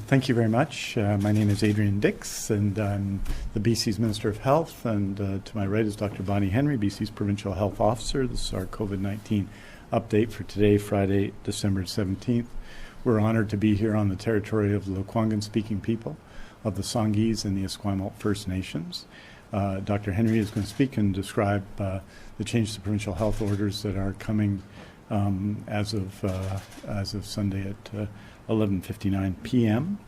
Thank you very much. My name is Adrian Dix, and I'm the BC's Minister of Health. And to my right is Dr. Bonnie Henry, BC's Provincial Health Officer. This is our COVID-19 update for today, Friday, December 17th. We're honored to be here on the territory of the Lekwungen-speaking people of the Songhees and the Esquimalt First Nations. Dr. Henry is going to speak and describe the change to provincial health orders that are coming as of Sunday at 11:59 p.m.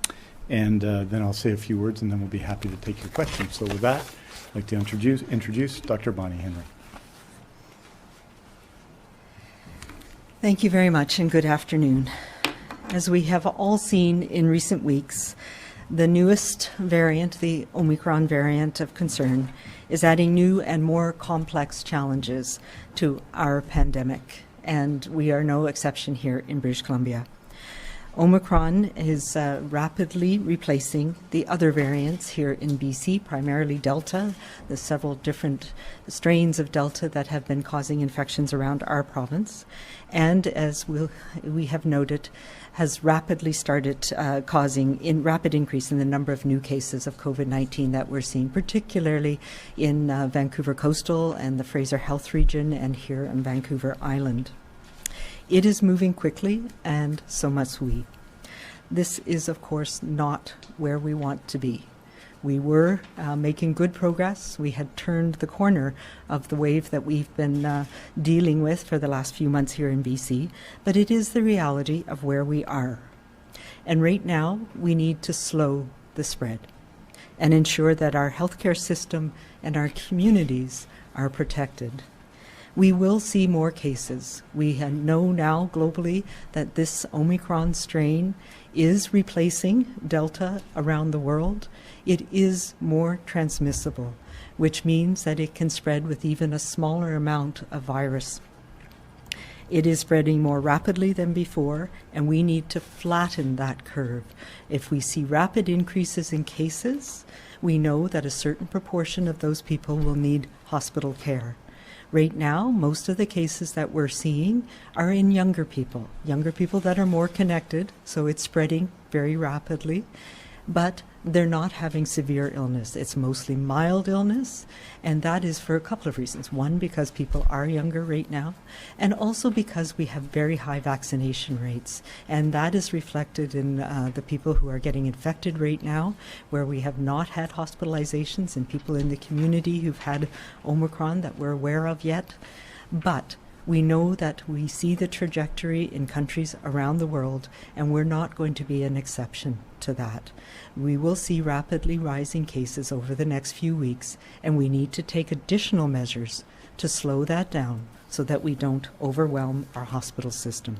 And then I'll say a few words, and then we'll be happy to take your questions. So with that, I'd like to introduce Dr. Bonnie Henry. Thank you very much, and good afternoon. As we have all seen in recent weeks, the newest variant, the Omicron variant of concern, is adding new and more complex challenges to our pandemic, and we are no exception here in British Columbia. Omicron is rapidly replacing the other variants here in BC, primarily Delta, the several different strains of Delta that have been causing infections around our province, and as we have noted, has rapidly started causing rapid increase in the number of new cases of COVID-19 that we're seeing, particularly in Vancouver Coastal and the Fraser Health Region and here on Vancouver Island. It is moving quickly, and so must we. This is, of course, not where we want to be. We were making good progress. We had turned the corner of the wave that we've been dealing with for the last few months here in BC, but it is the reality of where we are. And right now, we need to slow the spread and ensure that our healthcare system and our communities are protected. We will see more cases. We know now globally that this Omicron strain is replacing Delta around the world. It is more transmissible, which means that it can spread with even a smaller amount of virus. It is spreading more rapidly than before, and we need to flatten that curve. If we see rapid increases in cases, we know that a certain proportion of those people will need hospital care. Right now, most of the cases that we're seeing are in younger people that are more connected, so it's spreading very rapidly, but they're not having severe illness. It's mostly mild illness, and that is for a couple of reasons. One, because people are younger right now, and also because we have very high vaccination rates, and that is reflected in the people who are getting infected right now, where we have not had hospitalizations and people in the community who've had Omicron that we're aware of yet. But we know that we see the trajectory in countries around the world, and we're not going to be an exception to that. We will see rapidly rising cases over the next few weeks, and we need to take additional measures to slow that down so that we don't overwhelm our hospital system.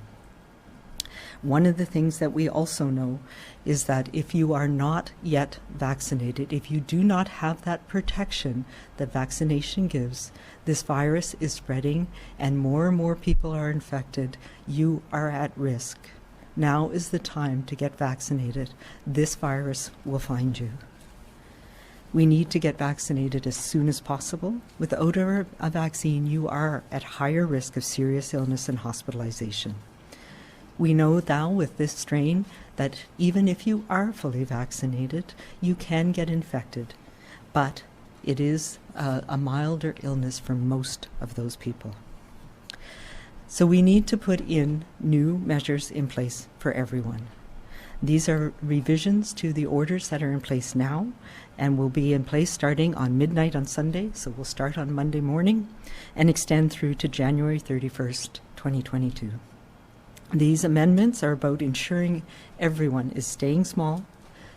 One of the things that we also know is that if you are not yet vaccinated, if you do not have that protection that vaccination gives, this virus is spreading and more people are infected. You are at risk. Now is the time to get vaccinated. This virus will find you. We need to get vaccinated as soon as possible. Without a vaccine, you are at higher risk of serious illness and hospitalization. We know now with this strain that even if you are fully vaccinated, you can get infected, but it is a milder illness for most of those people. So we need to put in new measures in place for everyone. These are revisions to the orders that are in place now and will be in place starting on midnight on Sunday, so we'll start on Monday morning and extend through to January 31st, 2022. These amendments are about ensuring everyone is staying small,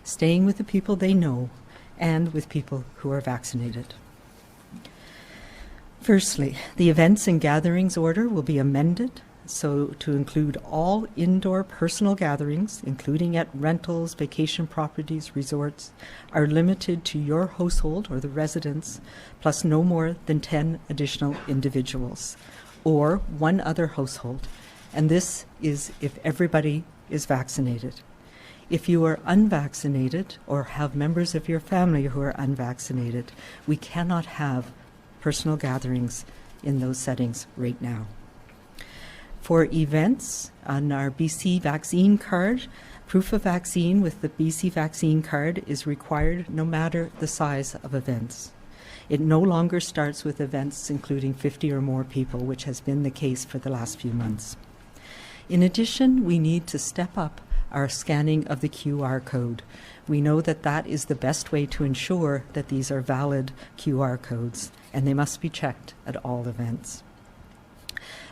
staying with the people they know, and with people who are vaccinated. Firstly, the events and gatherings order will be amended so to include all indoor personal gatherings, including at rentals, vacation properties, resorts, are limited to your household or the residents, plus no more than 10 additional individuals, or one other household. And this is if everybody is vaccinated. If you are unvaccinated or have members of your family who are unvaccinated, we cannot have personal gatherings in those settings right now. For events, on our BC vaccine card, Proof of vaccine with the BC vaccine card is required no matter the size of events. It no longer starts with events including 50 or more people, which has been the case for the last few months. In addition, we need to step up our scanning of the QR code. We know that that is the best way to ensure that these are valid QR codes, and they must be checked at all events.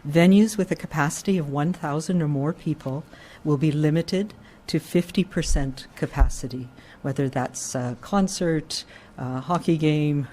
Venues with a capacity of 1,000 or more people will be limited to 50% capacity, whether that's a concert, a hockey game,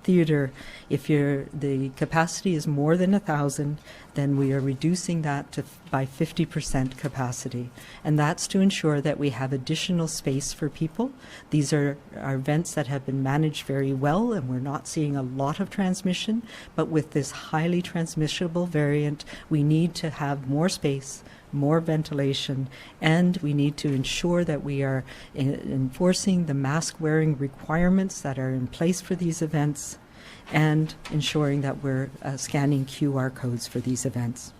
theater. If the capacity is more than 1,000, then we are reducing that by 50% capacity. And that's to ensure that we have additional space for people. These are events that have been managed very well, and we're not seeing a lot of transmission. But with this highly transmissible variant, we need to have more space, more ventilation, and we need to ensure that we are enforcing the mask-wearing requirements that are in place for these events, and ensuring that we're scanning QR codes for these events.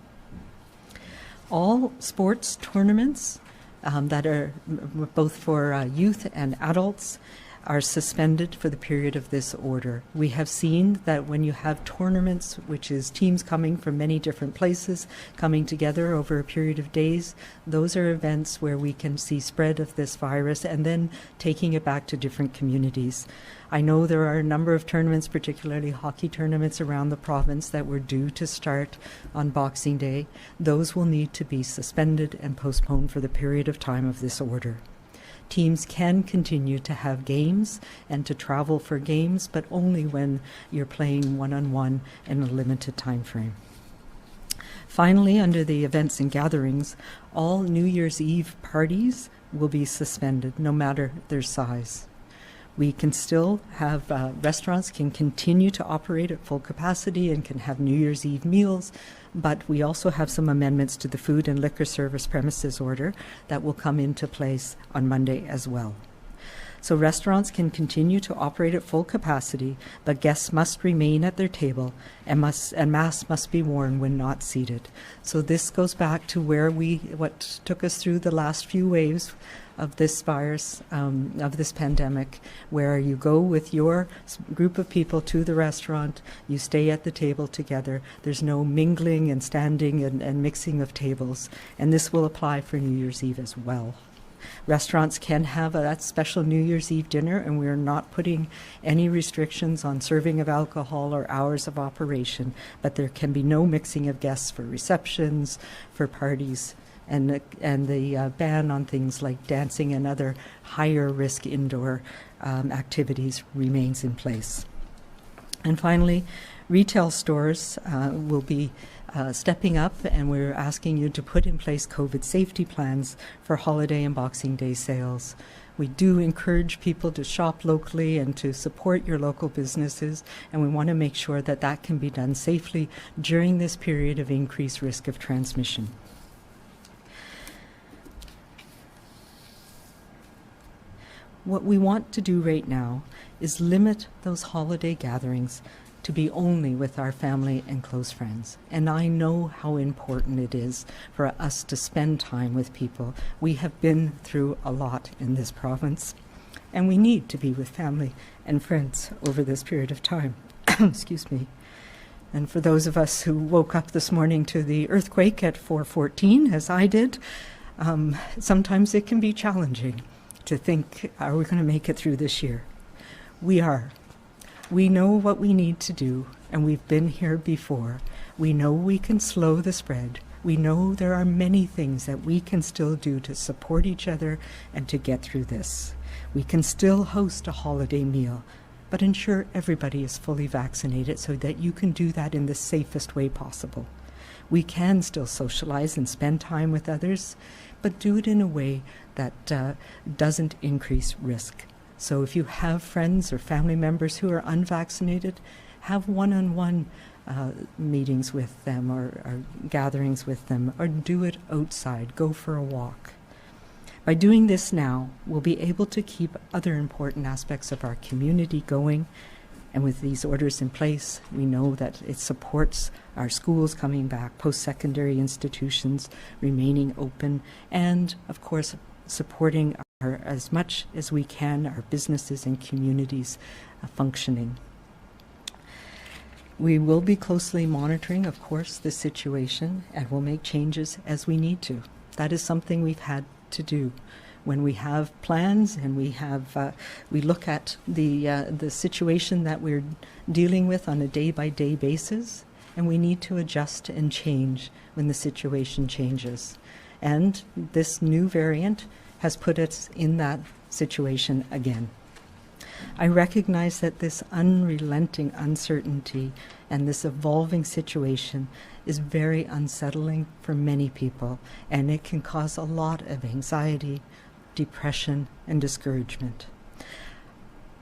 All sports tournaments that are both for youth and adults are suspended for the period of this order. We have seen that when you have tournaments, which is teams coming from many different places, coming together over a period of days, those are events where we can see spread of this virus and then taking it back to different communities. I know there are a number of tournaments, particularly hockey tournaments around the province, that were due to start on Boxing Day. Those will need to be suspended and postponed for the period of time of this order. Teams can continue to have games and to travel for games, but only when you're playing one-on-one in a limited time frame. Finally, under the events and gatherings, all New Year's Eve parties will be suspended, no matter their size. We can still have restaurants can continue to operate at full capacity and can have New Year's Eve meals, but we also have some amendments to the food and liquor service premises order that will come into place on Monday as well. So restaurants can continue to operate at full capacity, but guests must remain at their table and masks must be worn when not seated. So this goes back to what took us through the last few waves of this virus, of this pandemic, where you go with your group of people to the restaurant, you stay at the table together, there's no mingling and standing and mixing of tables, and this will apply for New Year's Eve as well. Restaurants can have that special New Year's Eve dinner, and we are not putting any restrictions on serving of alcohol or hours of operation, but there can be no mixing of guests for receptions, for parties, and the ban on things like dancing and other higher risk indoor activities remains in place. And finally, retail stores will be stepping up, and we're asking you to put in place COVID safety plans for holiday and Boxing Day sales. We do encourage people to shop locally and to support your local businesses, and we want to make sure that that can be done safely during this period of increased risk of transmission. What we want to do right now is limit those holiday gatherings to be only with our family and close friends. And I know how important it is for us to spend time with people. We have been through a lot in this province, and we need to be with family and friends over this period of time. Excuse me. And for those of us who woke up this morning to the earthquake at 4:14, as I did, sometimes it can be challenging to think, are we going to make it through this year? We are. We know what we need to do, and we've been here before. We know we can slow the spread. We know there are many things that we can still do to support each other and to get through this. We can still host a holiday meal, but ensure everybody is fully vaccinated so that you can do that in the safest way possible. We can still socialize and spend time with others, but do it in a way that doesn't increase risk. So if you have friends or family members who are unvaccinated, have one-on-one meetings with them or gatherings with them, or do it outside, go for a walk. By doing this now, we'll be able to keep other important aspects of our community going. And with these orders in place, we know that it supports our schools coming back, post-secondary institutions remaining open, and, of course, supporting as much as we can our businesses and communities functioning. We will be closely monitoring, of course, the situation, and will make changes as we need to. That is something we've had to do. When we have plans and we look at the situation that we're dealing with on a day-by-day basis, and we need to adjust and change when the situation changes. And this new variant has put us in that situation again. I recognize that this unrelenting uncertainty and this evolving situation is very unsettling for many people, and it can cause a lot of anxiety, depression, and discouragement.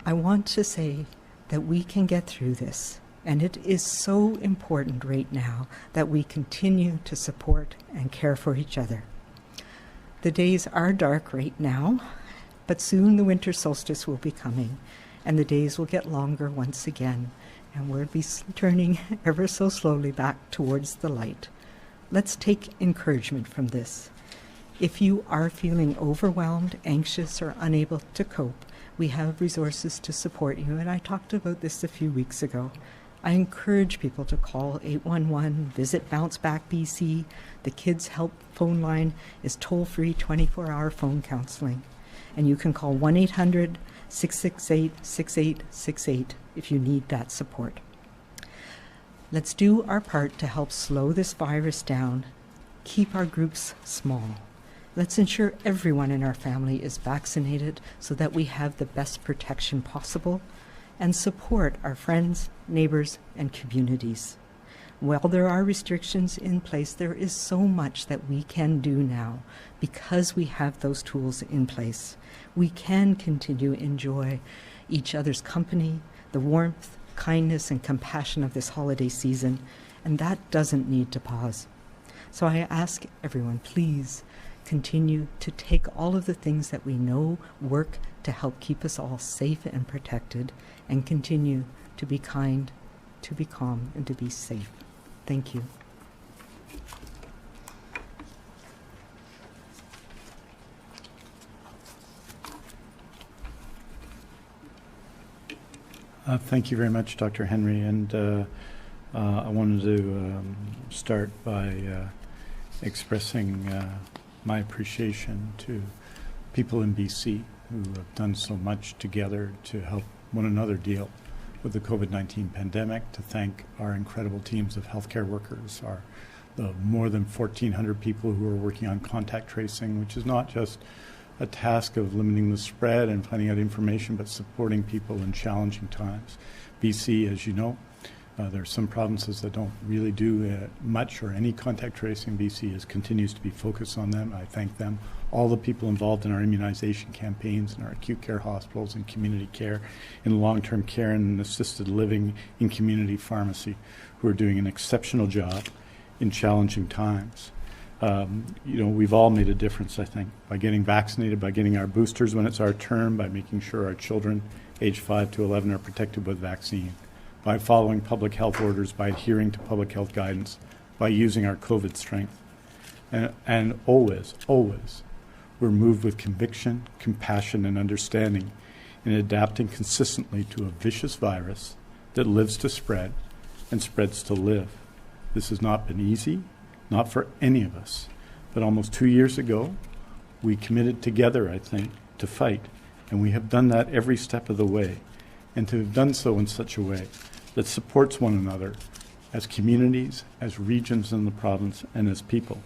I want to say that we can get through this, and it is so important right now that we continue to support and care for each other. The days are dark right now, but soon the winter solstice will be coming, and the days will get longer once again, and we'll be turning ever so slowly back towards the light. Let's take encouragement from this. If you are feeling overwhelmed, anxious, or unable to cope, we have resources to support you, and I talked about this a few weeks ago. I encourage people to call 811, visit Bounce Back BC. The Kids Help phone line is toll-free 24-hour phone counseling. And you can call 1-800-668-6868 if you need that support. Let's do our part to help slow this virus down, keep our groups small. Let's ensure everyone in our family is vaccinated so that we have the best protection possible, and support our friends, neighbors, and communities. While there are restrictions in place, there is so much that we can do now because we have those tools in place. We can continue to enjoy each other's company, the warmth, kindness, and compassion of this holiday season, and that doesn't need to pause. So I ask everyone, please continue to take all of the things that we know work to help keep us all safe and protected, and continue to be kind, to be calm, and to be safe. Thank you. Thank you very much, Dr. Henry. And I wanted to start by expressing my appreciation to people in BC who have done so much together to help one another deal with the COVID-19 pandemic, to thank our incredible teams of healthcare workers, the more than 1,400 people who are working on contact tracing, which is not just a task of limiting the spread and finding out information, but supporting people in challenging times. BC, as you know, there are some provinces that don't really do much or any contact tracing. BC continues to be focused on them. I thank them. All the people involved in our immunization campaigns, in our acute care hospitals, in community care, in long-term care, and in assisted living, in community pharmacy, who are doing an exceptional job in challenging times. We've all made a difference, I think, by getting vaccinated, by getting our boosters when it's our turn, by making sure our children age 5 to 11 are protected with vaccine, by following public health orders, by adhering to public health guidance, by using our COVID strength. And always, we're moved with conviction, compassion, and understanding in adapting consistently to a vicious virus that lives to spread and spreads to live. This has not been easy, not for any of us. But almost 2 years ago, we committed together, I think, to fight. And we have done that every step of the way. And to have done so in such a way that supports one another as communities, as regions in the province, and as people.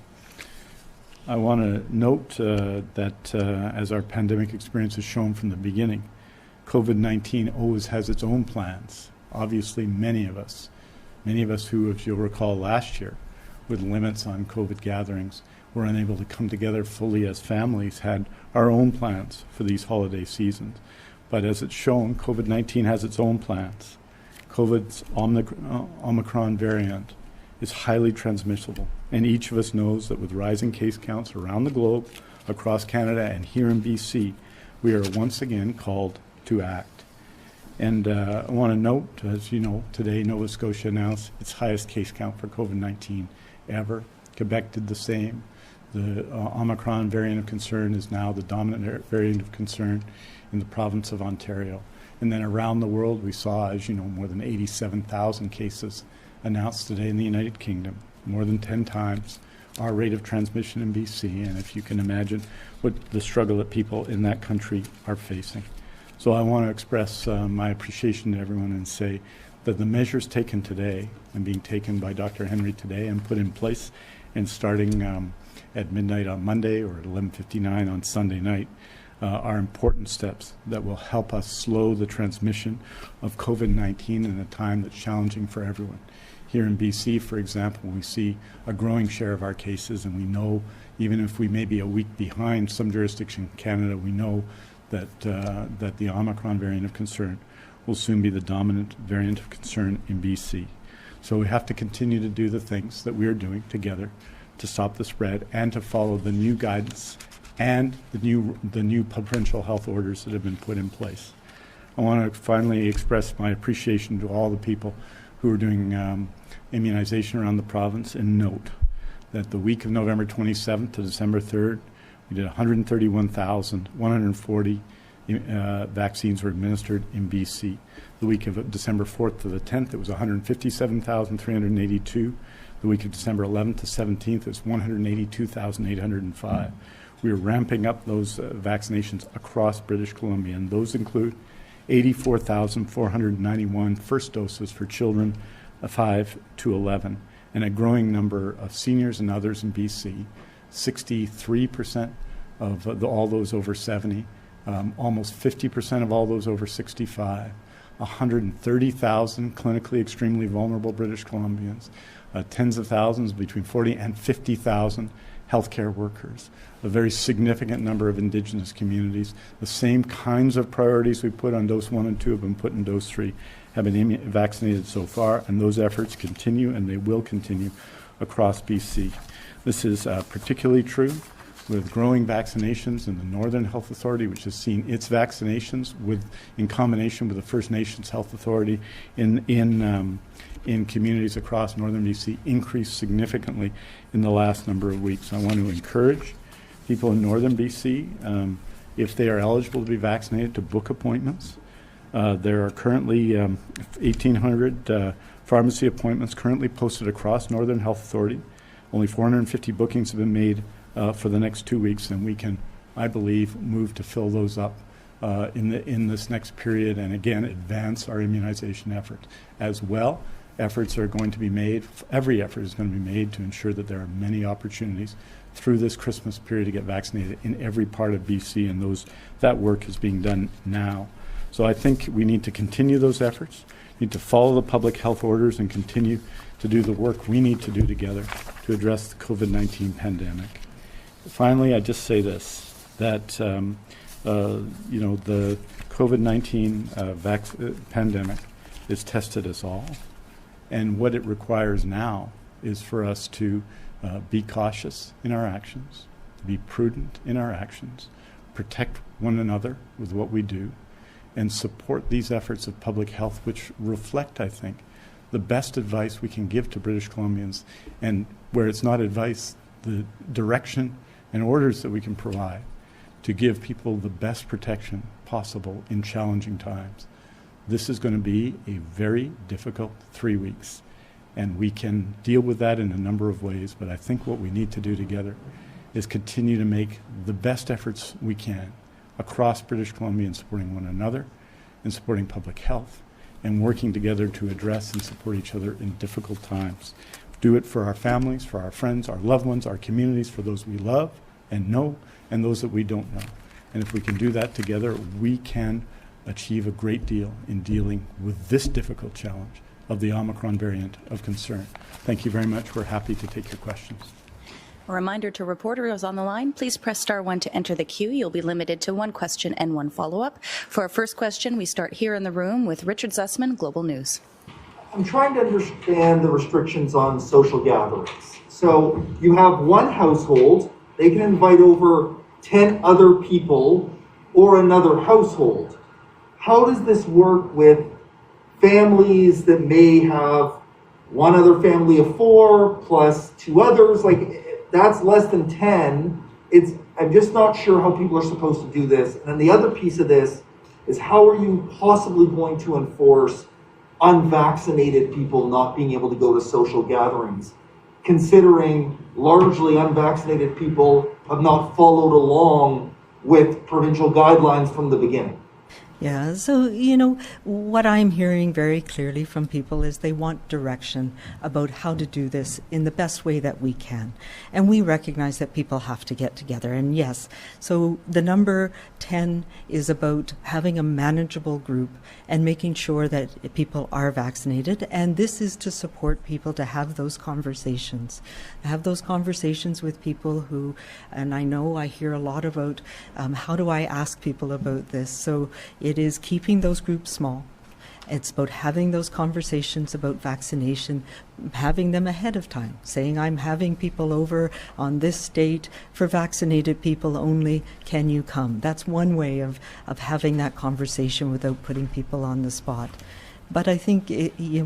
I want to note that as our pandemic experience has shown from the beginning, COVID-19 always has its own plans. Obviously, many of us who, if you'll recall last year, with limits on COVID gatherings, were unable to come together fully as families, had our own plans for these holiday seasons. But as it's shown, COVID-19 has its own plans. COVID's Omicron variant is highly transmissible, and each of us knows that with rising case counts around the globe, across Canada, and here in BC, we are once again called to act. And I want to note, as you know, today Nova Scotia announced its highest case count for COVID-19 ever. Quebec did the same. The Omicron variant of concern is now the dominant variant of concern in the province of Ontario. And then around the world, we saw, as you know, more than 87,000 cases announced today in the United Kingdom, more than 10 times our rate of transmission in BC. And if you can imagine what the struggle that people in that country are facing. So I want to express my appreciation to everyone and say that the measures taken today and being taken by Dr. Henry today and put in place and starting at midnight on Monday or at 11:59 on Sunday night are important steps that will help us slow the transmission of COVID-19 in a time that's challenging for everyone. Here in BC, for example, we see a growing share of our cases, and we know, even if we may be a week behind some jurisdiction in Canada, we know that the Omicron variant of concern will soon be the dominant variant of concern in BC. So we have to continue to do the things that we are doing together to stop the spread and to follow the new guidance and the new provincial health orders that have been put in place. I want to finally express my appreciation to all the people who are doing immunization around the province, and note that the week of November 27th to December 3rd, we did 131,140 vaccines were administered in BC. The week of December 4th to the 10th, it was 157,382. The week of December 11th to 17th, it was 182,805. We are ramping up those vaccinations across British Columbia, and those include 84,491 first doses for children 5 to 11, and a growing number of seniors and others in BC. 63% of all those over 70, almost 50% of all those over 65, 130,000 clinically extremely vulnerable British Columbians, tens of thousands, between 40 and 50,000 healthcare workers, a very significant number of Indigenous communities. The same kinds of priorities we put on dose 1 and 2 have been put in dose 3, have been vaccinated so far, and those efforts continue, and they will continue across BC. This is particularly true with growing vaccinations in the Northern Health Authority, which has seen its vaccinations in combination with the First Nations Health Authority in communities across Northern BC increase significantly in the last number of weeks. I want to encourage people in Northern BC, if they are eligible to be vaccinated, to book appointments. There are currently 1,800 pharmacy appointments currently posted across Northern Health Authority. Only 450 bookings have been made for the next 2 weeks, and we can, I believe, move to fill those up in this next period, and again advance our immunization effort. As well, efforts are going to be made, every effort is going to be made to ensure that there are many opportunities through this Christmas period to get vaccinated in every part of BC, and that work is being done now. So I think we need to continue those efforts, need to follow the public health orders, and continue to do the work we need to do together to address the COVID-19 pandemic. Finally, I just say this, that the COVID-19 pandemic has tested us all, and what it requires now is for us to be cautious in our actions, to be prudent in our actions, protect one another with what we do, and support these efforts of public health, which reflect, I think, the best advice we can give to British Columbians, and where it's not advice, the direction and orders that we can provide to give people the best protection possible in challenging times. This is going to be a very difficult 3 weeks, and we can deal with that in a number of ways, but I think what we need to do together is continue to make the best efforts we can across British Columbia in supporting one another, in supporting public health, and working together to address and support each other in difficult times. Do it for our families, for our friends, our loved ones, our communities, for those we love and know, and those that we don't know. And if we can do that together, we can achieve a great deal in dealing with this difficult challenge of the Omicron variant of concern. Thank you very much. We're happy to take your questions. A reminder to reporters on the line, please press star 1 to enter the queue. You'll be limited to 1 question and 1 follow-up. For our first question, we start here in the room with Richard Zussman, Global News. I'm trying to understand the restrictions on social gatherings. So you have one household, they can invite over 10 other people or another household. How does this work with families that may have one other family of 4 plus 2 others? Like, that's less than 10. I'm just not sure how people are supposed to do this. And then the other piece of this is, how are you possibly going to enforce unvaccinated people not being able to go to social gatherings, considering largely unvaccinated people have not followed along with provincial guidelines from the beginning? Yeah, so, what I'm hearing very clearly from people is they want direction about how to do this in the best way that we can. And we recognize that people have to get together. And yes, so the number 10 is about having a manageable group and making sure that people are vaccinated. And this is to support people to have those conversations with people who, and I know I hear a lot about how do I ask people about this. So it is keeping those groups small. It's about having those conversations about vaccination, having them ahead of time, saying, I'm having people over on this date for vaccinated people only, can you come? That's one way of having that conversation without putting people on the spot. But I think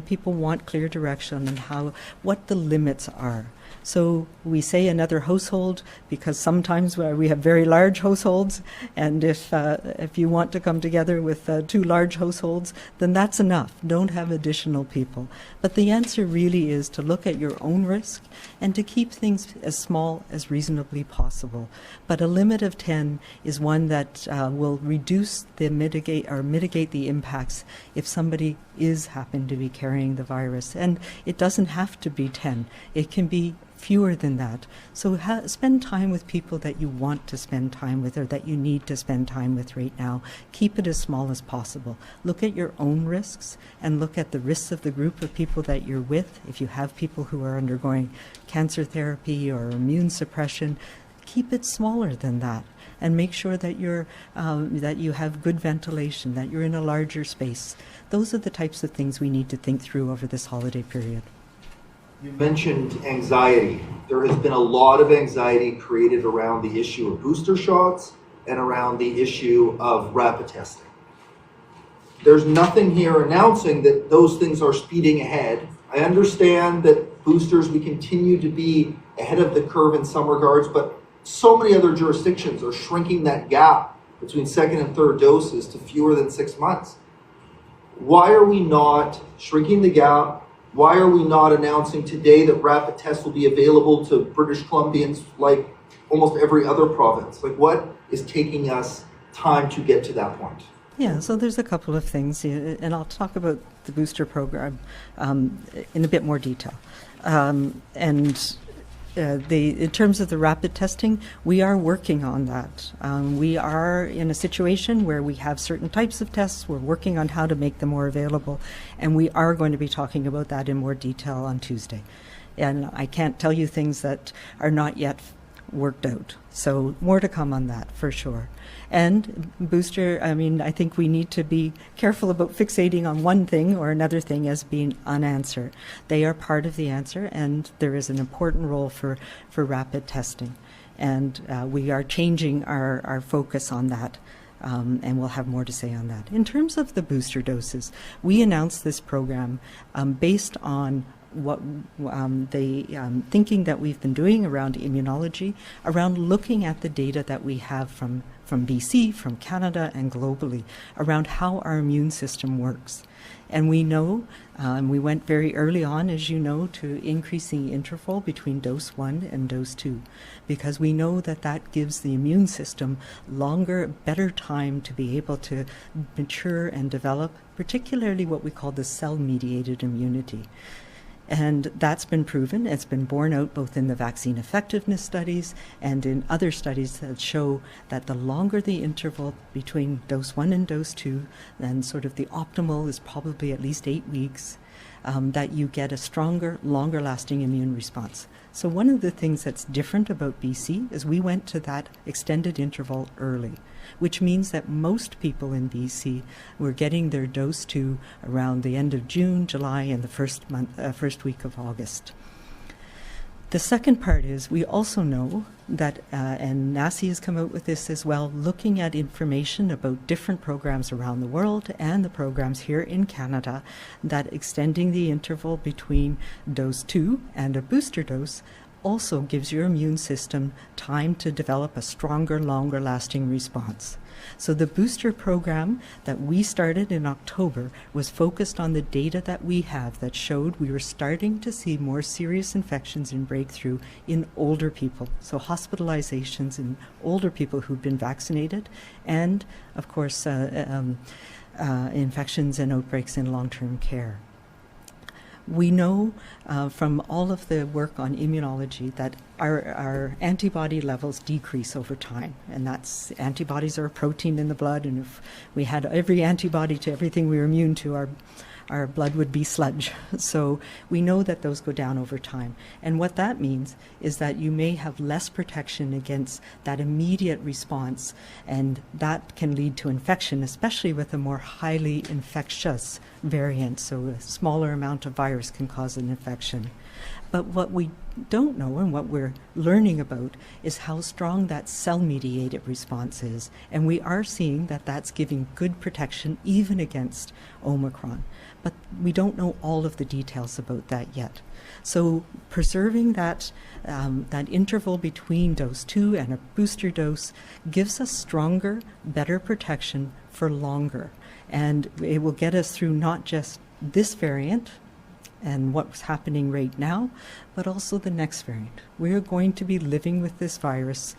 people want clear direction on what the limits are. So we say another household because sometimes we have very large households, and if you want to come together with two large households, then that's enough. Don't have additional people. But the answer really is to look at your own risk and to keep things as small as reasonably possible. But a limit of 10 is one that will mitigate the impacts if somebody happen to be carrying the virus. And it doesn't have to be 10. It can be fewer than that. So spend time with people that you want to spend time with or that you need to spend time with right now. Keep it as small as possible. Look at your own risks and look at the risks of the group of people that you're with. If you have people who are undergoing cancer therapy or immune suppression, keep it smaller than that. And make sure that that you have good ventilation, that you're in a larger space. Those are the types of things we need to think through over this holiday period. You mentioned anxiety. There has been a lot of anxiety created around the issue of booster shots and around the issue of rapid testing. There's nothing here announcing that those things are speeding ahead. I understand that boosters, we continue to be ahead of the curve in some regards, but so many other jurisdictions are shrinking that gap between second and third doses to fewer than 6 months. Why are we not shrinking the gap? Why are we not announcing today that rapid tests will be available to British Columbians like almost every other province? Like, what is taking us time to get to that point? Yeah, so there's a couple of things, and I'll talk about the booster program in a bit more detail. In terms of the rapid testing, we are working on that. We are in a situation where we have certain types of tests. We're working on how to make them more available, and we are going to be talking about that in more detail on Tuesday. And I can't tell you things that are not yet worked out. So more to come on that for sure. And booster, I think we need to be careful about fixating on one thing or another thing as being unanswered. They are part of the answer, and there is an important role for rapid testing. And we are changing our focus on that. And we'll have more to say on that. In terms of the booster doses, we announced this program based on what the thinking that we've been doing around immunology, around looking at the data that we have from BC, from Canada, and globally around how our immune system works. And we know, we went very early on, as you know, to increasing the interval between dose 1 and dose 2, because we know that that gives the immune system better time to be able to mature and develop, particularly what we call the cell-mediated immunity. And that's been proven. It's been borne out both in the vaccine effectiveness studies and in other studies that show that the longer the interval between dose 1 and dose 2, then sort of the optimal is probably at least 8 weeks, that you get a stronger, longer-lasting immune response. So one of the things that's different about BC is we went to that extended interval early, which means that most people in BC were getting their dose 2 around the end of June, July, and the first week of August. The second part is we also know that, and NACI has come out with this as well, looking at information about different programs around the world and the programs here in Canada, that extending the interval between dose 2 and a booster dose also gives your immune system time to develop a stronger, longer lasting response. So the booster program that we started in October was focused on the data that we have that showed we were starting to see more serious infections and breakthrough in older people. So hospitalizations in older people who've been vaccinated, and of course infections and outbreaks in long-term care. We know from all of the work on immunology that our antibody levels decrease over time, and that's antibodies are a protein in the blood, and if we had every antibody to everything we were immune to, our blood would be sludge. So we know that those go down over time. And what that means is that you may have less protection against that immediate response, and that can lead to infection, especially with a more highly infectious variant. So a smaller amount of virus can cause an infection. But what we don't know and what we're learning about is how strong that cell-mediated response is. And we are seeing that that's giving good protection even against Omicron. But we don't know all of the details about that yet. So preserving that interval between dose 2 and a booster dose gives us stronger, better protection for longer. And it will get us through not just this variant and what's happening right now, but also the next variant. We're going to be living with this virus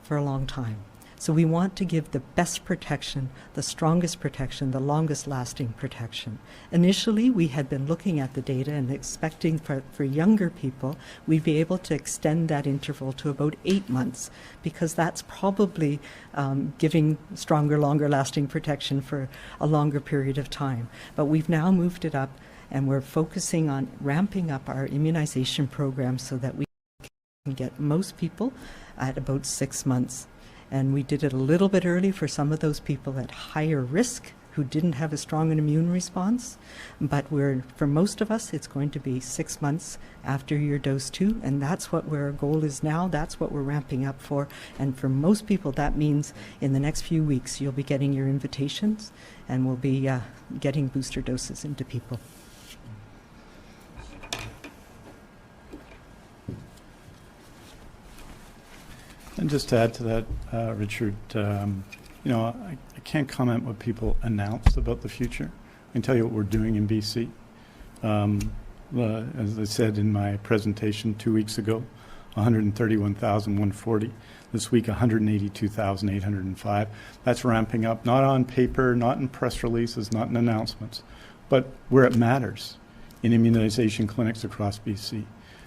for a long time. So we want to give the best protection, the strongest protection, the longest lasting protection. Initially, we had been looking at the data and expecting for younger people, we'd be able to extend that interval to about 8 months, because that's probably giving stronger, longer lasting protection for a longer period of time. But we've now moved it up, and we're focusing on ramping up our immunization program so that we can get most people at about 6 months. And we did it a little bit early for some of those people at higher risk who didn't have a strong immune response. But for most of us, it's going to be 6 months after your dose 2. And that's what our goal is now. That's what we're ramping up for. And for most people, that means in the next few weeks, you'll be getting your invitations, and we'll be getting booster doses into people. And just to add to that, Richard, I can't comment what people announce about the future. I can tell you what we're doing in BC. As I said in my presentation 2 weeks ago, 131,140. This week, 182,805. That's ramping up, not on paper, not in press releases, not in announcements, but where it matters, in immunization clinics across BC.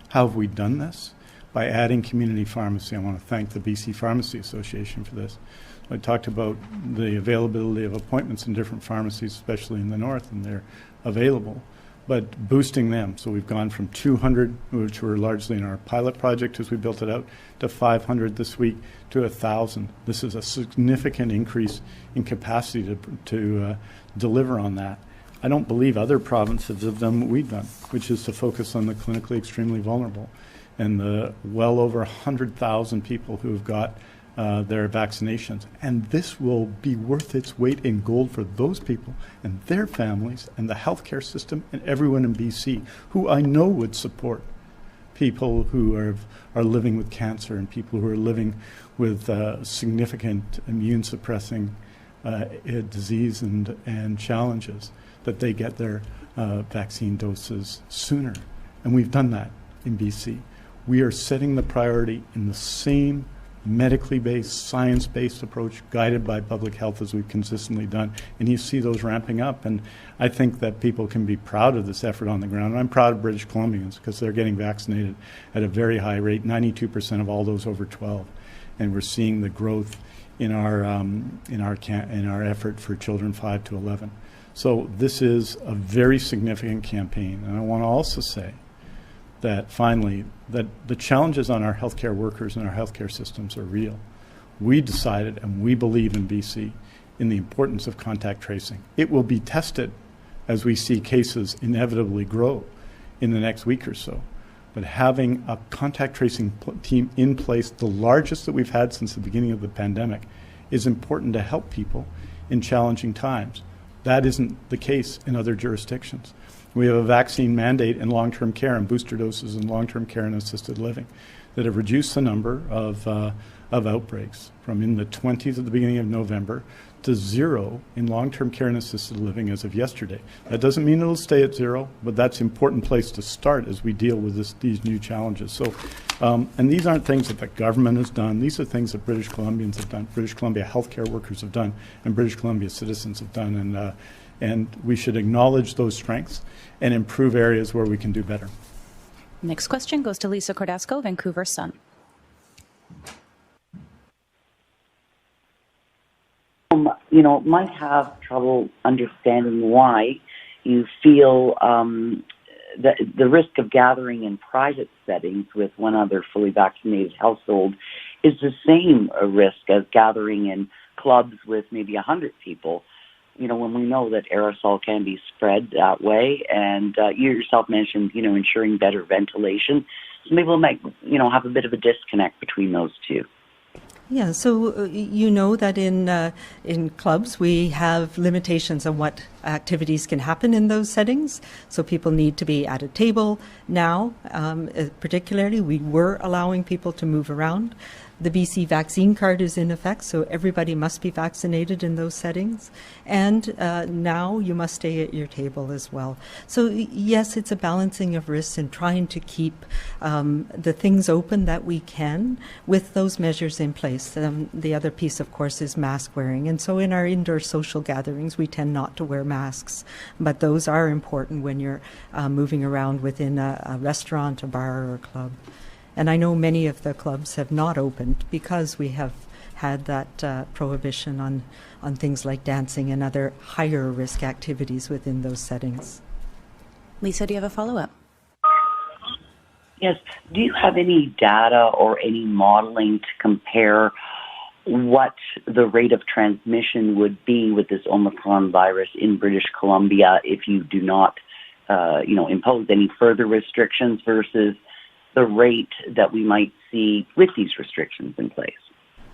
How have we done this? By adding community pharmacy. I want to thank the BC Pharmacy Association for this. I talked about the availability of appointments in different pharmacies, especially in the north, and they're available, but boosting them. So we've gone from 200, which were largely in our pilot project as we built it out, to 500 this week, to 1,000. This is a significant increase in capacity to deliver on that. I don't believe other provinces have done what we've done, which is to focus on the clinically extremely vulnerable and the well over 100,000 people who have got their vaccinations. And this will be worth its weight in gold for those people and their families and the healthcare system and everyone in BC who I know would support people who are living with cancer and people who are living with significant immune suppressing disease and challenges, that they get their vaccine doses sooner. And we've done that in BC. We are setting the priority in the same medically based, science-based approach guided by public health as we've consistently done. And you see those ramping up. And I think that people can be proud of this effort on the ground. And I'm proud of British Columbians because they're getting vaccinated at a very high rate, 92% of all those over 12. And we're seeing the growth in our effort for children 5 to 11. So this is a very significant campaign. And I want to also say that finally, that the challenges on our healthcare workers and our healthcare systems are real. We decided, and we believe in BC, in the importance of contact tracing. It will be tested as we see cases inevitably grow in the next week or so. But having a contact tracing team in place, the largest that we've had since the beginning of the pandemic, is important to help people in challenging times. That isn't the case in other jurisdictions. We have a vaccine mandate in long-term care and booster doses in long-term care and assisted living that have reduced the number of outbreaks from in the 20s at the beginning of November to 0 in long-term care and assisted living as of yesterday. That doesn't mean it'll stay at 0, but that's an important place to start as we deal with these new challenges. So, and these aren't things that the government has done. These are things that British Columbians have done, British Columbia healthcare workers have done, and British Columbia citizens have done. And we should acknowledge those strengths and improve areas where we can do better. Next question goes to Lisa Cordasco, Vancouver Sun. Might have trouble understanding why you feel the risk of gathering in private settings with one other fully vaccinated household is the same risk as gathering in clubs with maybe 100 people. When we know that aerosol can be spread that way, and you yourself mentioned, ensuring better ventilation. So maybe we'll have a bit of a disconnect between those two. Yeah, so that in clubs we have limitations on what activities can happen in those settings. So people need to be at a table now. Particularly, we were allowing people to move around. The BC vaccine card is in effect, so everybody must be vaccinated in those settings. And now you must stay at your table as well. So yes, it's a balancing of risks and trying to keep the things open that we can with those measures in place. The other piece, of course, is mask wearing. And so in our indoor social gatherings, we tend not to wear masks. But those are important when you're moving around within a restaurant, a bar, or a club. And I know many of the clubs have not opened because we have had that prohibition on things like dancing and other higher risk activities within those settings. Lisa, do you have a follow-up? Yes. Do you have any data or any modeling to compare what the rate of transmission would be with this Omicron virus in British Columbia if you do not, impose any further restrictions versus the rate that we might see with these restrictions in place?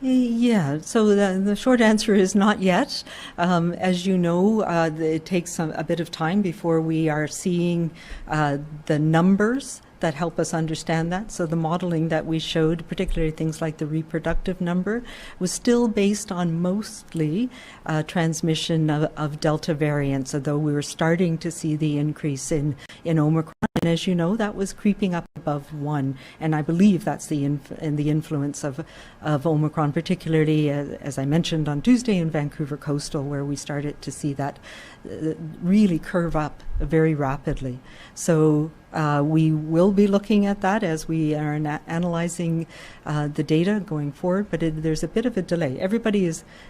Yeah, so the short answer is not yet. As you know, it takes a bit of time before we are seeing the numbers that help us understand that. So the modeling that we showed, particularly things like the reproductive number, was still based on mostly transmission of Delta variants, although we were starting to see the increase in Omicron. And as you know, that was creeping up above 1. And I believe that's the influence of Omicron, particularly, as I mentioned on Tuesday in Vancouver Coastal, where we started to see that really curve up very rapidly. So we will be looking at that as we are analyzing the data going forward, but there's a bit of a delay. Everybody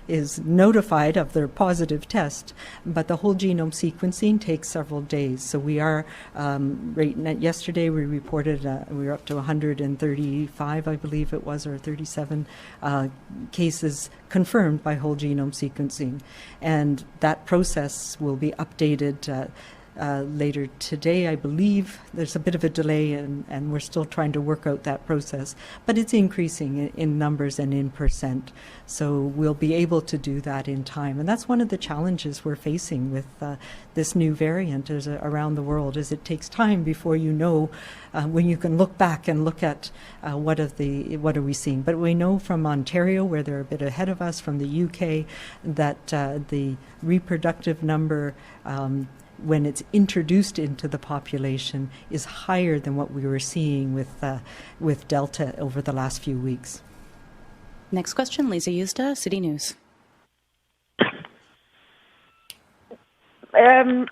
is notified of their positive test, but the whole genome sequencing takes several days. So we are, yesterday we reported we were up to 135, I believe it was, or 37 cases confirmed by whole genome sequencing. And that process will be updated later today, I believe. There's a bit of a delay, and we're still trying to work out that process, but it's increasing in numbers and in percent. So we'll be able to do that in time. And that's one of the challenges we're facing with this new variant around the world, is it takes time before you know when you can look back and look at what are we seeing. But we know from Ontario, where they're a bit ahead of us, from the UK, that the reproductive number when it's introduced into the population is higher than what we were seeing with Delta over the last few weeks. Next question, Lisa Yusta, City News.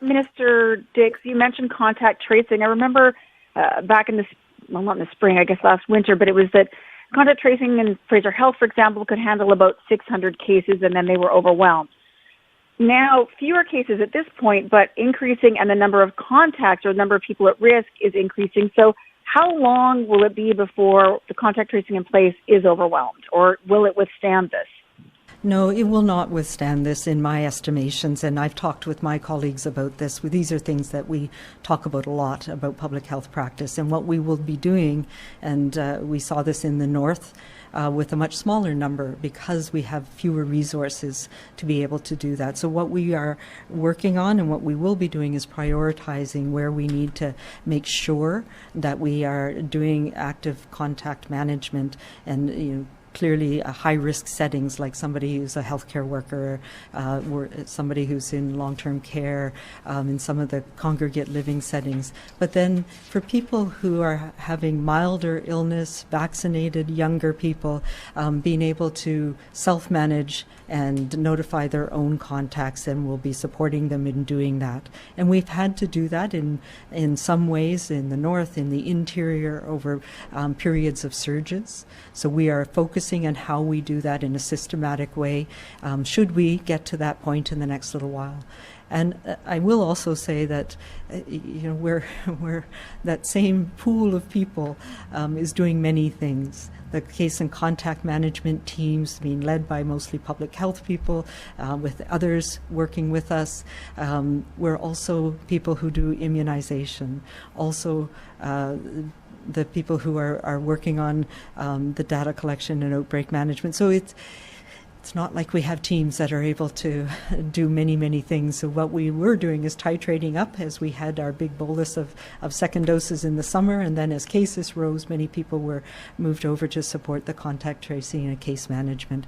Minister Dix, you mentioned contact tracing. I remember back in not in the spring, I guess last winter, but it was that contact tracing in Fraser Health, for example, could handle about 600 cases, and then they were overwhelmed. Now, fewer cases at this point, but increasing, and the number of contacts or the number of people at risk is increasing. So how long will it be before the contact tracing in place is overwhelmed, or will it withstand this? No, it will not withstand this in my estimations, and I've talked with my colleagues about this. These are things that we talk about a lot about public health practice, and what we will be doing, and we saw this in the north, with a much smaller number because we have fewer resources to be able to do that. So what we are working on and what we will be doing is prioritizing where we need to make sure that we are doing active contact management and clearly high-risk settings like somebody who's a healthcare worker, somebody who's in long-term care, in some of the congregate living settings. But then for people who are having milder illness, vaccinated, younger people, being able to self-manage and notify their own contacts, and we'll be supporting them in doing that. And we've had to do that in some ways in the north, in the interior, over periods of surges. So we are focusing on how we do that in a systematic way, should we get to that point in the next little while. And I will also say that, we're that same pool of people is doing many things. The case and contact management teams being led by mostly public health people, with others working with us. We're also people who do immunization, also the people who are working on the data collection and outbreak management. So it's not like we have teams that are able to do many, many things. So what we were doing is titrating up as we had our big bolus of second doses in the summer, and then as cases rose, many people were moved over to support the contact tracing and case management.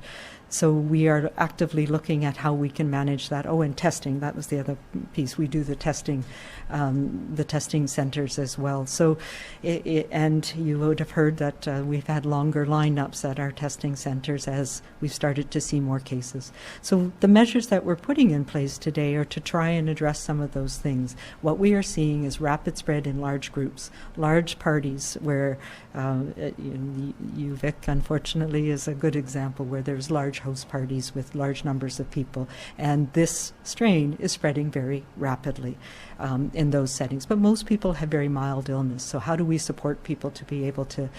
So we are actively looking at how we can manage that. Oh, and testing, that was the other piece. We do the testing centers as well. So, and you would have heard that we've had longer lineups at our testing centers as we've started to see more cases. So the measures that we're putting in place today are to try and address some of those things. What we are seeing is rapid spread in large groups, large parties where UVic, unfortunately, is a good example where there's large host parties with large numbers of people, and this strain is spreading very rapidly in those settings. But most people have very mild illness, so how do we support people to be able to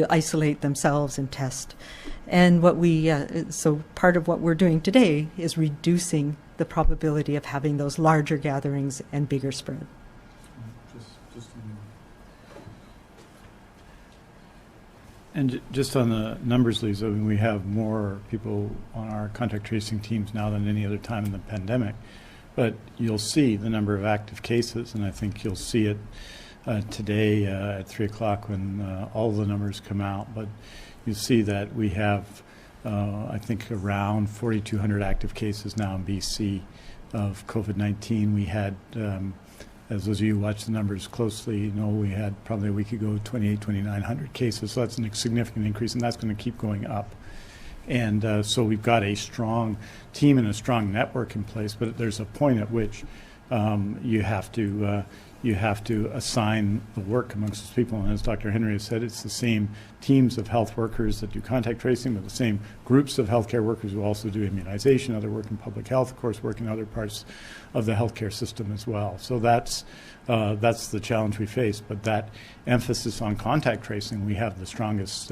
isolate themselves and test? And what so part of what we're doing today is reducing the probability of having those larger gatherings and bigger spread. And just on the numbers, Lisa, we have more people on our contact tracing teams now than any other time in the pandemic. But you'll see the number of active cases, and I think you'll see it today at 3 o'clock when all the numbers come out. But you see that we have, I think, around 4,200 active cases now in BC of COVID-19. We had, as those of you who watch the numbers closely, we had probably a week ago 2,900 cases. So that's a significant increase, and that's going to keep going up. And so we've got a strong team and a strong network in place, but there's a point at which you have to assign the work amongst those people. And as Dr. Henry has said, it's the same teams of health workers that do contact tracing, but the same groups of healthcare workers who also do immunization, other work in public health, of course, work in other parts of the healthcare system as well. So that's the challenge we face. But that emphasis on contact tracing, we have the strongest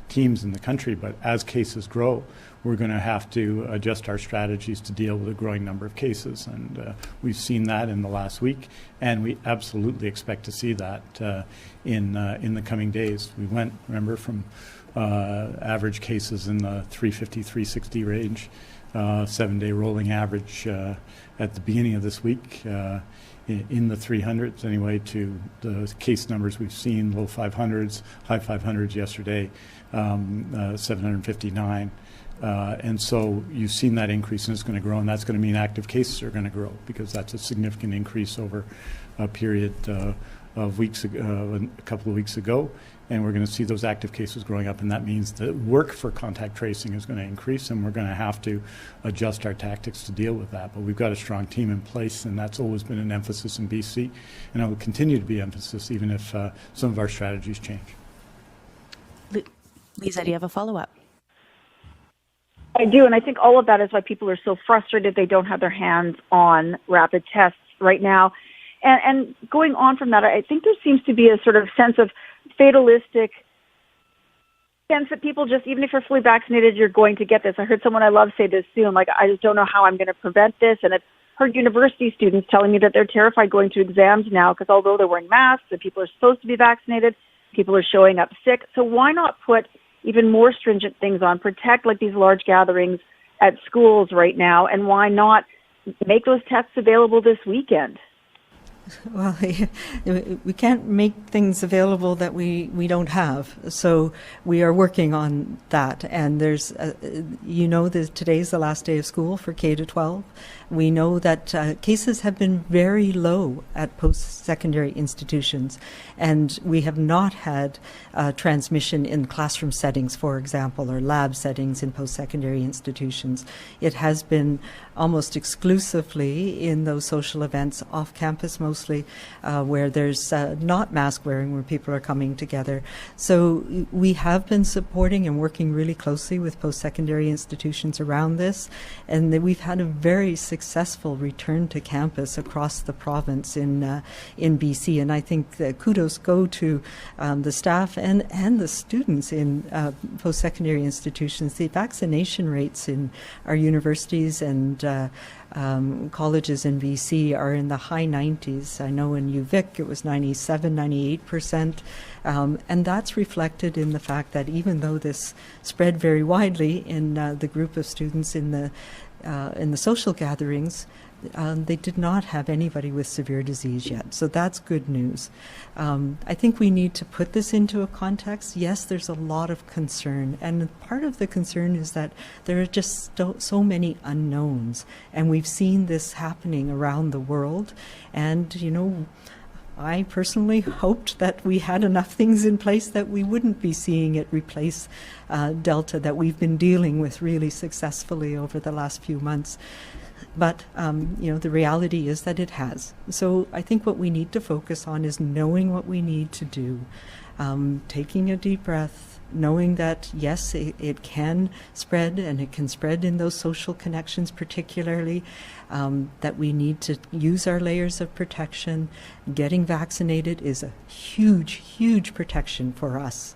teams in the country. But as cases grow, we're going to have to adjust our strategies to deal with a growing number of cases. And we've seen that in the last week, and we absolutely expect to see that in the coming days. We went, remember, from average cases in the 350, 360 range, 7-day rolling average at the beginning of this week, in the 300s anyway, to the case numbers we've seen, low 500s, high 500s yesterday, 759. And so you've seen that increase, and it's going to grow, and that's going to mean active cases are going to grow, because that's a significant increase over a period of weeks ago, a couple of weeks ago, and we're going to see those active cases growing up, and that means the work for contact tracing is going to increase, and we're going to have to adjust our tactics to deal with that. But we've got a strong team in place, and that's always been an emphasis in BC, and it will continue to be emphasis even if some of our strategies change. Lisa, do you have a follow-up? I do, and I think all of that is why people are so frustrated they don't have their hands on rapid tests right now. And going on from that, I think there seems to be a sort of sense of fatalistic sense that people just, even if you're fully vaccinated, you're going to get this. I heard someone I love say this soon, like, I just don't know how I'm going to prevent this. And I've heard university students telling me that they're terrified going to exams now because although they're wearing masks and people are supposed to be vaccinated, People are showing up sick. So why not put even more stringent things on, protect like these large gatherings at schools right now, and why not make those tests available this weekend? Well, we can't make things available that we don't have. So we are working on that. And there's, that today's the last day of school for K to 12. We know that cases have been very low at post-secondary institutions, and we have not had transmission in classroom settings, for example, or lab settings in post-secondary institutions. It has been almost exclusively in those social events off campus mostly, where there's not mask wearing, where people are coming together. So we have been supporting and working really closely with post-secondary institutions around this, and we've had a very successful return to campus across the province in BC. And I think kudos go to the staff and the students in post-secondary institutions. The vaccination rates in our universities and colleges in BC are in the high 90s. I know in UVic it was 97, 98%. And that's reflected in the fact that even though this spread very widely in the group of students in the social gatherings, they did not have anybody with severe disease yet. So that's good news. I think we need to put this into a context. Yes, there's a lot of concern. And part of the concern is that there are just so many unknowns. And we've seen this happening around the world. And, I personally hoped that we had enough things in place that we wouldn't be seeing it replace Delta that we've been dealing with really successfully over the last few months. But, the reality is that it has. So I think what we need to focus on is knowing what we need to do, taking a deep breath, knowing that, yes, it can spread, and it can spread in those social connections particularly, that we need to use our layers of protection. Getting vaccinated is a huge, huge protection for us.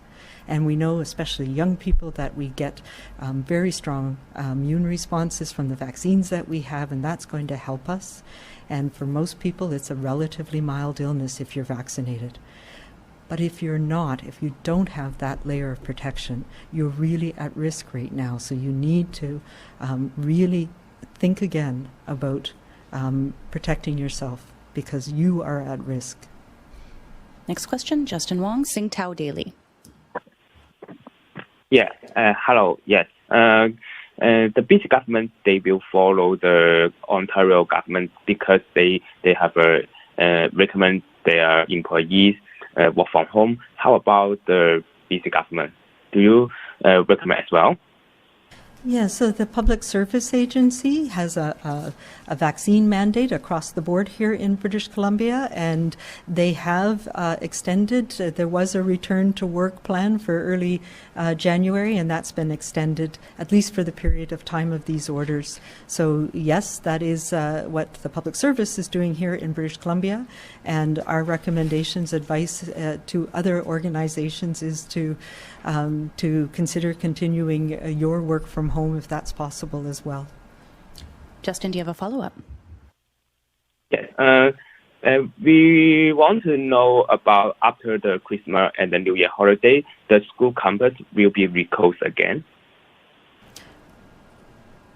And we know, especially young people, that we get very strong immune responses from the vaccines that we have, and that's going to help us. And for most people, it's a relatively mild illness if you're vaccinated. But if you're not, if you don't have that layer of protection, you're really at risk right now. So you need to really think again about protecting yourself, because you are at risk. Next question, Justin Wong, Singtao Daily. Yeah, hello, yes. The BC government, they will follow the Ontario government because they have recommend their employees work from home. How about the BC government? Do you recommend as well? Yeah, so the Public Service Agency has a vaccine mandate across the board here in British Columbia, and they have extended. There was a return to work plan for early January, and that's been extended at least for the period of time of these orders. So yes, that is what the Public Service is doing here in British Columbia, and our recommendations, advice to other organizations is to consider continuing your work from home if that's possible as well. Justin, do you have a follow-up? Yes. We want to know about after the Christmas and the New Year holiday, the school campus will be reclosed again.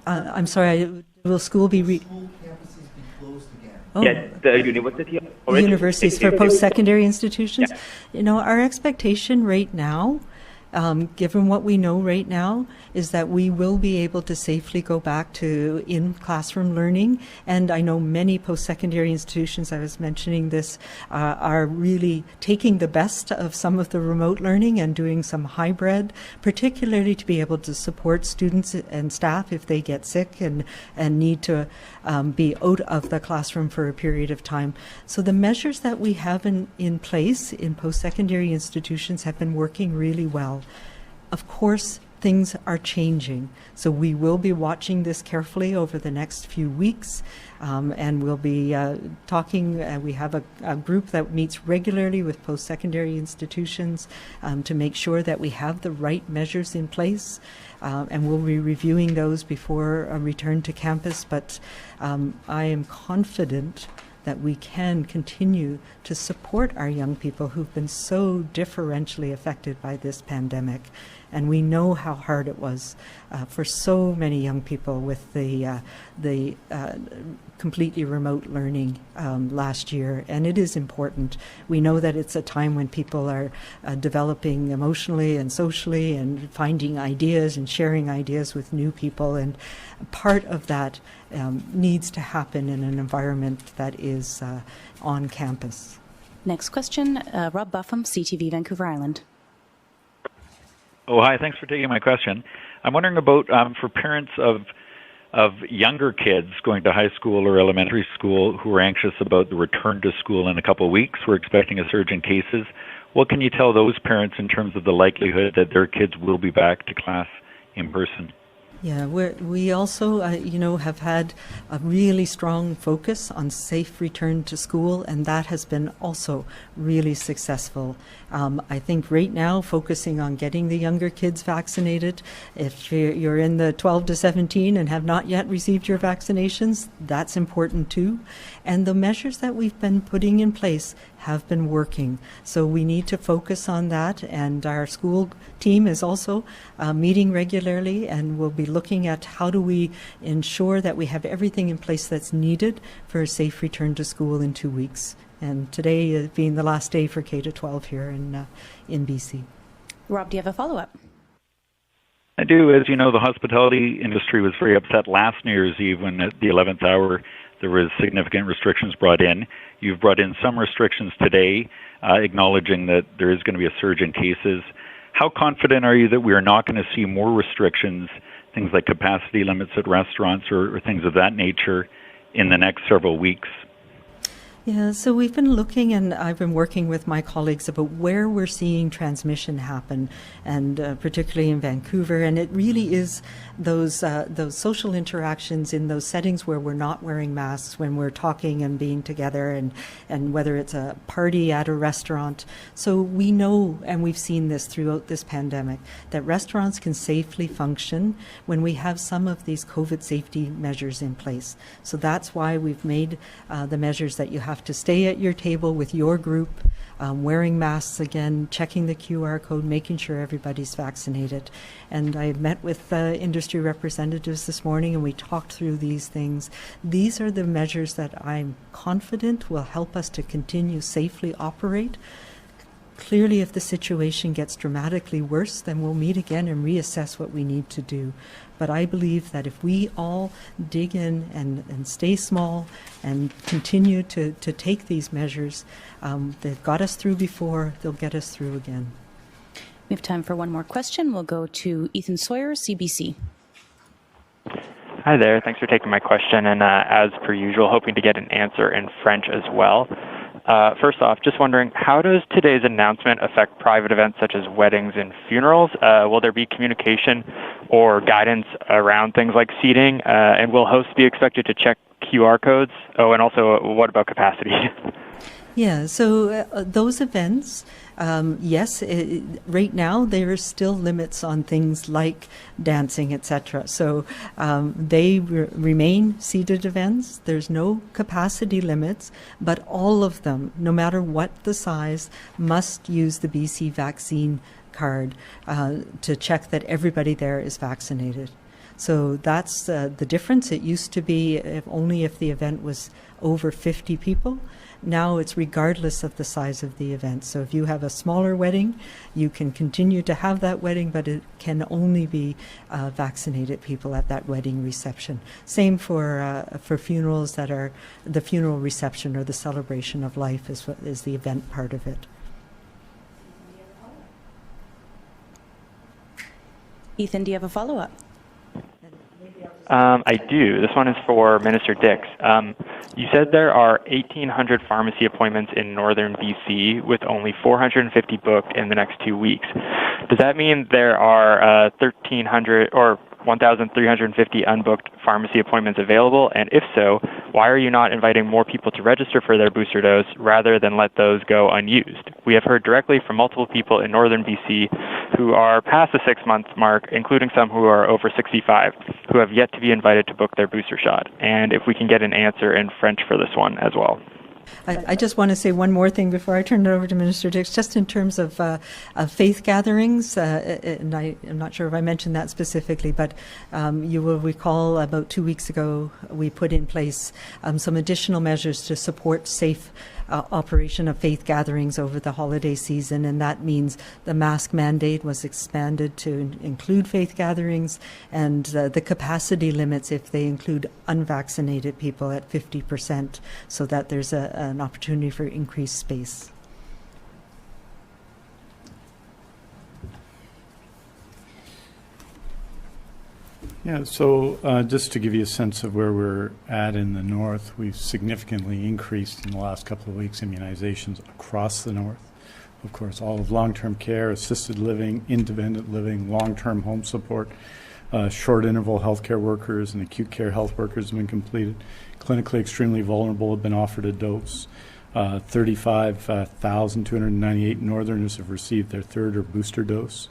I'm sorry, will school be School campuses be closed again? Oh. Yes, the university already. Universities for post-secondary institutions? Yeah. Our expectation right now, given what we know right now, is that we will be able to safely go back to in-classroom learning. And I know many post-secondary institutions, I was mentioning this, are really taking the best of some of the remote learning and doing some hybrid, particularly to be able to support students and staff if they get sick and need to be out of the classroom for a period of time. So the measures that we have in place in post-secondary institutions have been working really well. Of course, things are changing, so we will be watching this carefully over the next few weeks, and we'll be talking. We have a group that meets regularly with post-secondary institutions to make sure that we have the right measures in place, and we'll be reviewing those before a return to campus. But I am confident that we can continue to support our young people who've been so differentially affected by this pandemic. And we know how hard it was for so many young people with the completely remote learning last year. And it is important. We know that it's a time when people are developing emotionally and socially and finding ideas and sharing ideas with new people. And part of that needs to happen in an environment that is on campus. Next question, Rob Buffum, CTV Vancouver Island. Oh, hi. Thanks for taking my question. I'm wondering about for parents of younger kids going to high school or elementary school who are anxious about the return to school in a couple of weeks. We're expecting a surge in cases. What can you tell those parents in terms of the likelihood that their kids will be back to class in person? Yeah, we also, have had a really strong focus on safe return to school, and that has been also really successful. I think right now, focusing on getting the younger kids vaccinated. If you're in the 12 to 17 and have not yet received your vaccinations, that's important too. And the measures that we've been putting in place have been working. So we need to focus on that, and our school team is also meeting regularly, and we'll be looking at how do we ensure that we have everything in place that's needed for a safe return to school in 2 weeks. And today being the last day for K-12 here in BC. Rob, do you have a follow-up? I do. As you know, the hospitality industry was very upset last New Year's Eve when at the 11th hour there was significant restrictions brought in. You've brought in some restrictions today, acknowledging that there is going to be a surge in cases. How confident are you that we are not going to see more restrictions, things like capacity limits at restaurants or things of that nature, in the next several weeks? Yeah, so we've been looking, and I've been working with my colleagues about where we're seeing transmission happen, and particularly in Vancouver. And it really is those social interactions in those settings where we're not wearing masks, when we're talking and being together, and whether it's a party at a restaurant. So we know, and we've seen this throughout this pandemic, that restaurants can safely function when we have some of these COVID safety measures in place. So that's why we've made the measures that you have to stay at your table with your group, wearing masks again, checking the QR code, making sure everybody's vaccinated. And I met with industry representatives this morning, and we talked through these things. These are the measures that I'm confident will help us to continue safely operate. Clearly, if the situation gets dramatically worse, then we'll meet again and reassess what we need to do. But I believe that if we all dig in and stay small and continue to take these measures, they've got us through before, they'll get us through again. We have time for one more question. We'll go to Ethan Sawyer, CBC. Hi there. Thanks for taking my question. And as per usual, hoping to get an answer in French as well. First off, just wondering, how does today's announcement affect private events such as weddings and funerals? Will there be communication or guidance around things like seating? And will hosts be expected to check QR codes? Oh, and also, what about capacity? Yeah, so those events, yes, right now there are still limits on things like dancing, etc. So they remain seated events. There's no capacity limits, but all of them, no matter what the size, must use the BC vaccine card to check that everybody there is vaccinated. So that's the difference. It used to be only if the event was over 50 people. Now it's regardless of the size of the event. So if you have a smaller wedding, you can continue to have that wedding, but it can only be vaccinated people at that wedding reception. Same for funerals that are the funeral reception or the celebration of life is the event part of it. Ethan, do you have a follow-up? I do. This one is for Minister Dix. You said there are 1,800 pharmacy appointments in northern BC with only 450 booked in the next 2 weeks. Does that mean there are 1,300 or 1,350 unbooked pharmacy appointments available? And if so, why are you not inviting more people to register for their booster dose rather than let those go unused? We have heard directly from multiple people in northern BC who are past the 6-month mark, including some who are over 65, who have yet to be invited to book their booster shot. And if we can get an answer in French for this one as well. I just want to say one more thing before I turn it over to Minister Dix, just in terms of faith gatherings, and I'm not sure if I mentioned that specifically, but you will recall about 2 weeks ago we put in place some additional measures to support safe operation of faith gatherings over the holiday season, and that means the mask mandate was expanded to include faith gatherings, and the capacity limits if they include unvaccinated people at 50%, so that there's an opportunity for increased space. Yeah, so just to give you a sense of where we're at in the north, we've significantly increased in the last couple of weeks immunizations across the north. Of course, all of long-term care, assisted living, independent living, long-term home support, short interval healthcare workers and acute care health workers have been completed. Clinically extremely vulnerable have been offered a dose. 35,298 northerners have received their third or booster dose.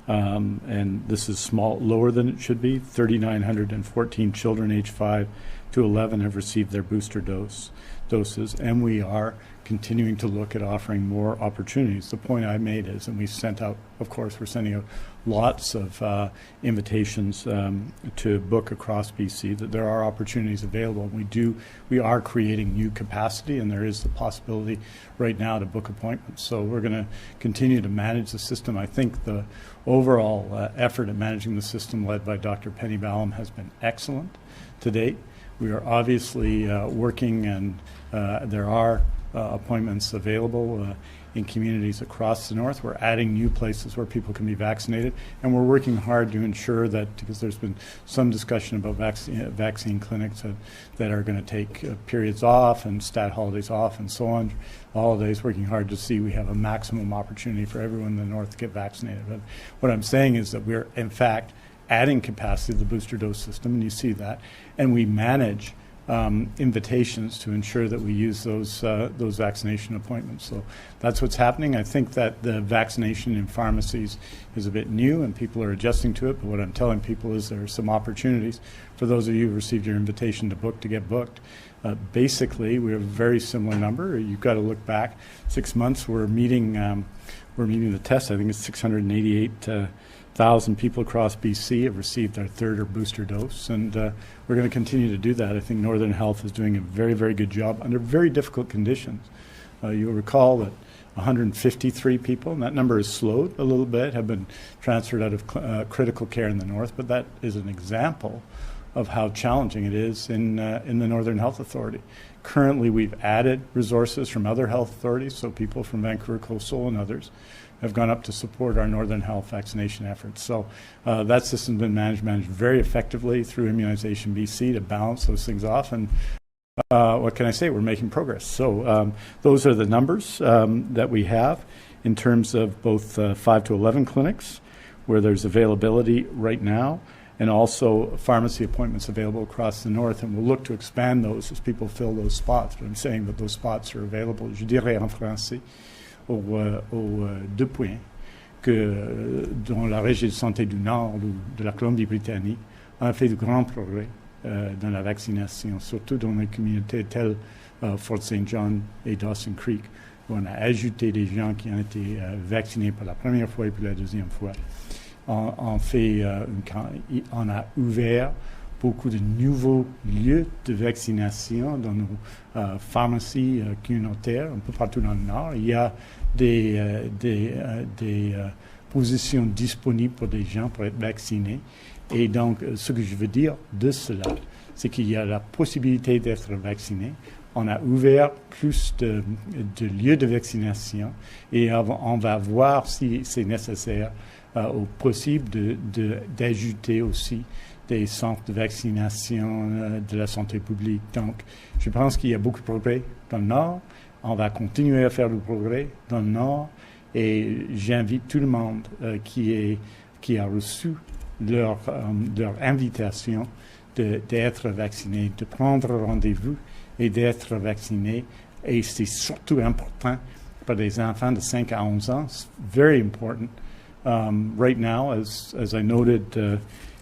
And this is lower than it should be. 3,914 children aged 5 to 11 have received their booster doses, and we are continuing to look at offering more opportunities. The point I made is, and we're sending out lots of invitations to book across BC, that there are opportunities available. We are creating new capacity, and there is the possibility right now to book appointments. So we're going to continue to manage the system. I think the overall effort at managing the system led by Dr. Penny Ballum has been excellent to date. We are obviously working, and there are appointments available in communities across the north. We're adding new places where people can be vaccinated, and we're working hard to ensure that, because there's been some discussion about vaccine clinics that are going to take periods off and stat holidays off and so on. Holidays, working hard to see we have a maximum opportunity for everyone in the north to get vaccinated. But what I'm saying is that we're, in fact, adding capacity to the booster dose system, and you see that, and we manage invitations to ensure that we use those vaccination appointments. So that's what's happening. I think that the vaccination in pharmacies is a bit new and people are adjusting to it, but what I'm telling people is there are some opportunities for those of you who received your invitation to book to get booked. Basically, we have a very similar number. You've got to look back 6 months. We're meeting the test. I think it's 688,000 people across BC have received their third or booster dose, and we're going to continue to do that. I think Northern Health is doing a very, very good job under very difficult conditions. You'll recall that 153 people, and that number has slowed a little bit, have been transferred out of critical care in the north, but that is an example of how challenging it is in the Northern Health Authority. Currently, we've added resources from other health authorities, so people from Vancouver Coastal and others have gone up to support our Northern Health vaccination efforts. So that system's been managed very effectively through Immunization BC to balance those things off. And what can I say? We're making progress. So those are the numbers that we have in terms of both 5 to 11 clinics where there's availability right now, and also pharmacy appointments available across the north, and we'll look to expand those as people fill those spots. But I'm saying that those spots are available, je dirais en français, aux 2 points, dont la Régie de santé du Nord ou de la Colombie-Britannique a fait de grands progrès dans la vaccination, surtout dans les communautés telles Fort St. John et Dawson Creek, où on a ajouté des gens qui ont été vaccinés pour la première fois et pour la deuxième fois. On a ouvert beaucoup de nouveaux lieux de vaccination dans nos pharmacies communautaires un peu partout dans le Nord. Il y a des positions disponibles pour des gens pour être vaccinés. Et donc, ce que je veux dire de cela, c'est qu'il y a la possibilité d'être vacciné. On a ouvert plus de lieux de vaccination et on va voir si c'est nécessaire au possible d'ajouter aussi des centres de vaccination de la santé publique. Donc, je pense qu'il y a beaucoup de progrès dans le Nord. On va continuer à faire du progrès dans le Nord et j'invite tout le monde qui a reçu leur invitation d'être vacciné, de prendre rendez-vous et d'être vacciné. Et c'est surtout important pour les enfants de 5 à 11 ans. It's very important Right now, as I noted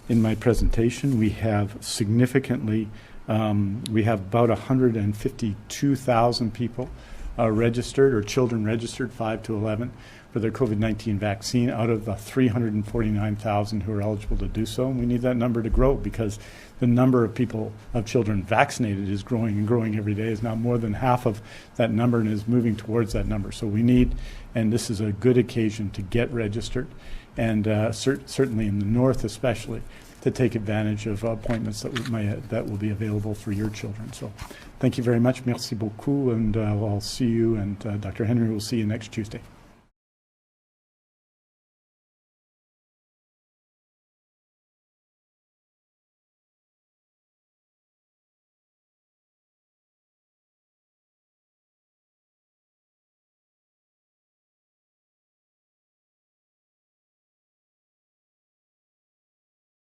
in my presentation, we have significantly, we have about 152,000 people registered, or children registered, 5 to 11, for their COVID-19 vaccine out of the 349,000 who are eligible to do so. And we need that number to grow because the number of people, of children vaccinated is growing and growing every day, is now more than half of that number and is moving towards that number. So we need, and this is a good occasion to get registered, and certainly in the north especially, to take advantage of appointments that will be available for your children. So thank you very much. Merci beaucoup, and I'll see you, and Dr. Henry will see you next Tuesday.